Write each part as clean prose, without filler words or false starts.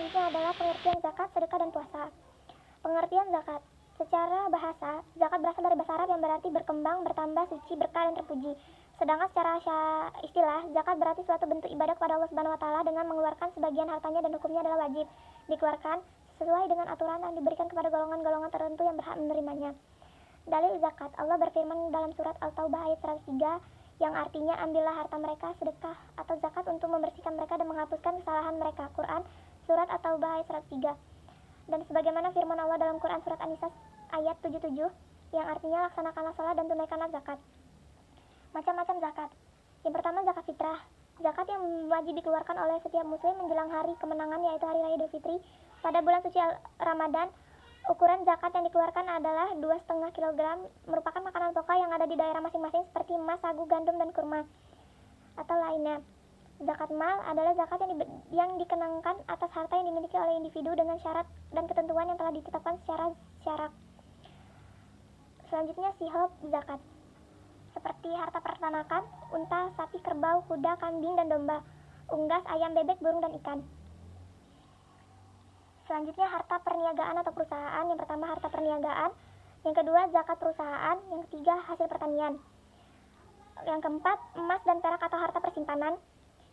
selanjutnya adalah pengertian zakat, sedekah, dan puasa. Pengertian zakat. Secara bahasa, zakat berasal dari bahasa Arab yang berarti berkembang, bertambah, suci, berkah, dan terpuji. Sedangkan secara istilah, zakat berarti suatu bentuk ibadah kepada Allah Subhanahu wa taala dengan mengeluarkan sebagian hartanya dan hukumnya adalah wajib dikeluarkan sesuai dengan aturan yang diberikan kepada golongan-golongan tertentu yang berhak menerimanya. Dalil zakat. Allah berfirman dalam surat Al-Taubah ayat 103 yang artinya ambillah harta mereka sedekah atau zakat untuk membersihkan mereka dan menghapuskan kesalahan mereka. Quran surat At-Taubah ayat 103. Dan sebagaimana firman Allah dalam Quran surat An-Nisa ayat 77 yang artinya laksanakanlah salat dan tunaikanlah zakat. Macam-macam zakat. Yang pertama zakat fitrah. Zakat yang wajib dikeluarkan oleh setiap muslim menjelang hari kemenangan yaitu hari raya Idul Fitri pada bulan suci Ramadan. Ukuran zakat yang dikeluarkan adalah 2,5 kg, merupakan makanan pokok yang ada di daerah masing-masing seperti emas, sagu, gandum, dan kurma atau lainnya. Zakat mal adalah zakat yang dikenakan atas harta yang dimiliki oleh individu dengan syarat dan ketentuan yang telah ditetapkan secara syarak. Selanjutnya sihob zakat, seperti harta peternakan, unta, sapi, kerbau, kuda, kambing, dan domba, unggas, ayam, bebek, burung, dan ikan. Selanjutnya harta perniagaan atau perusahaan. Yang pertama harta perniagaan, yang kedua zakat perusahaan, yang ketiga hasil pertanian, yang keempat emas dan perak atau harta persimpanan.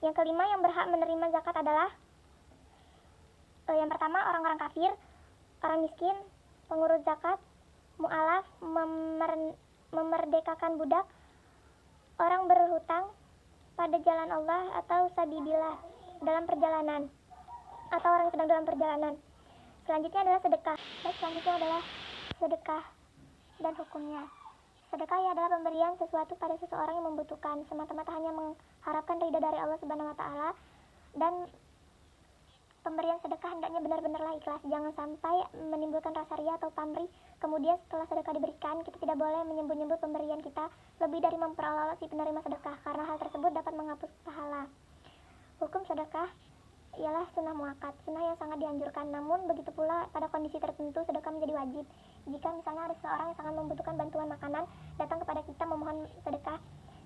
Yang kelima yang berhak menerima zakat adalah yang pertama orang-orang kafir, orang miskin, pengurus zakat, mu'alaf, memerdekakan budak, orang berhutang pada jalan Allah atau sabilillah dalam perjalanan atau orang yang sedang dalam perjalanan. Selanjutnya adalah sedekah. Selanjutnya adalah sedekah dan hukumnya. Sedekah adalah pemberian sesuatu pada seseorang yang membutuhkan semata-mata hanya mengharapkan ridha dari Allah Subhanahu wa taala, dan pemberian sedekah hendaknya benar-benarlah ikhlas. Jangan sampai menimbulkan rasa riya atau pamrih. Kemudian setelah sedekah diberikan, kita tidak boleh menyebut-nyebut pemberian kita lebih dari memperolok si penerima sedekah, karena hal tersebut dapat menghapus pahala. Hukum sedekah ialah sunnah muakkad, sunnah yang sangat dianjurkan. Namun begitu pula pada kondisi tertentu sedekah menjadi wajib. Jika misalnya ada seseorang yang sangat membutuhkan bantuan makanan datang kepada kita memohon sedekah,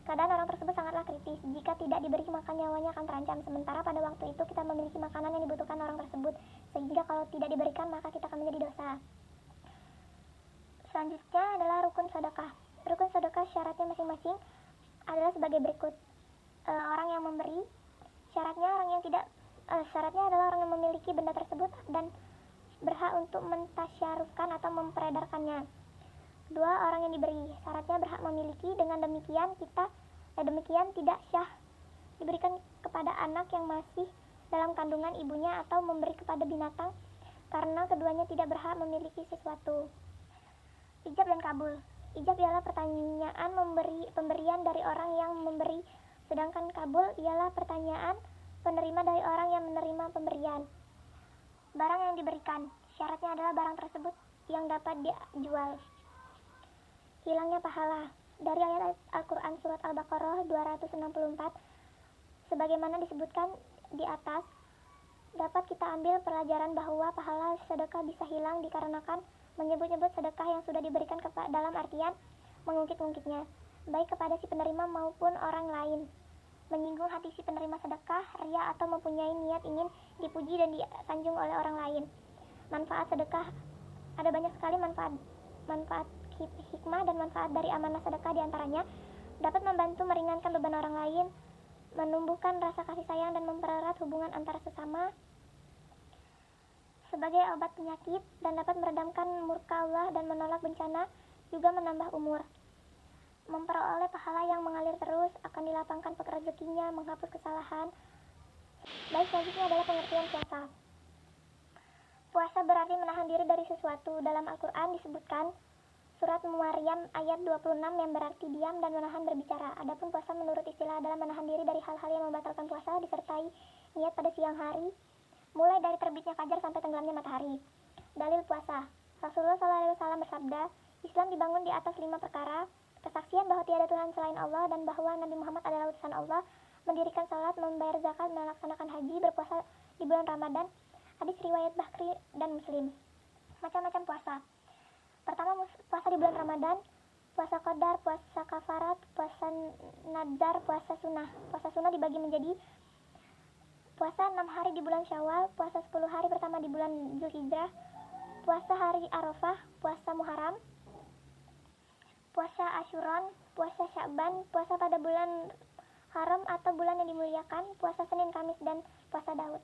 keadaan orang tersebut sangatlah kritis. Jika tidak diberi maka nyawanya akan terancam, sementara pada waktu itu kita memiliki makanan yang dibutuhkan orang tersebut, sehingga kalau tidak diberikan maka kita akan menjadi dosa. Selanjutnya adalah rukun sedekah. Rukun sedekah syaratnya masing-masing adalah sebagai berikut. Orang yang memberi, syaratnya adalah orang yang memiliki benda tersebut dan berhak untuk mentasyarufkan atau memperedarkannya. Dua, orang yang diberi, syaratnya berhak memiliki. Dengan demikian tidak syah diberikan kepada anak yang masih dalam kandungan ibunya atau memberi kepada binatang, karena keduanya tidak berhak memiliki sesuatu. Ijab dan kabul. Ijab ialah pertanyaan pemberian dari orang yang memberi, sedangkan kabul ialah pertanyaan penerima dari orang yang menerima pemberian. Barang yang diberikan, syaratnya adalah barang tersebut yang dapat dijual. Hilangnya pahala. Dari ayat Al-Quran surat Al-Baqarah 264, sebagaimana disebutkan di atas, dapat kita ambil pelajaran bahwa pahala sedekah bisa hilang dikarenakan menyebut-nyebut sedekah yang sudah diberikan dalam artian mengungkit-ungkitnya, baik kepada si penerima maupun orang lain, menyinggung hati si penerima sedekah, riya, atau mempunyai niat ingin dipuji dan disanjung oleh orang lain. Manfaat sedekah. Ada banyak sekali manfaat hikmah dan manfaat dari amanah sedekah. Diantaranya dapat membantu meringankan beban orang lain, menumbuhkan rasa kasih sayang dan mempererat hubungan antara sesama sebagai obat penyakit, dan dapat meredamkan murka Allah dan menolak bencana, juga menambah umur, memperoleh pahala yang mengalir terus, akan dilapangkan rezekinya, menghapus kesalahan. Baik, selanjutnya adalah pengertian puasa. Puasa berarti menahan diri dari sesuatu. Dalam Al-Quran disebutkan surat Maryam ayat 26 yang berarti diam dan menahan berbicara. Adapun puasa menurut istilah adalah menahan diri dari hal-hal yang membatalkan puasa disertai niat pada siang hari, mulai dari terbitnya fajar sampai tenggelamnya matahari. Dalil puasa. Rasulullah SAW bersabda, Islam dibangun di atas 5 perkara: kesaksian bahwa tiada Tuhan selain Allah dan bahwa Nabi Muhammad adalah utusan Allah, mendirikan salat, membayar zakat, melaksanakan haji, berpuasa di bulan Ramadan. Hadis riwayat Bukhari dan Muslim. Macam-macam puasa. Pertama, puasa di bulan Ramadan, puasa qadar, puasa kafarat, puasa nadar, puasa sunnah. Puasa sunnah dibagi menjadi puasa 6 hari di bulan Syawal, puasa 10 hari pertama di bulan Zulhijjah, puasa hari Arafah, puasa Muharram, puasa Asyuron, puasa Sya'ban, puasa pada bulan haram atau bulan yang dimuliakan, puasa Senin Kamis, dan puasa Daud.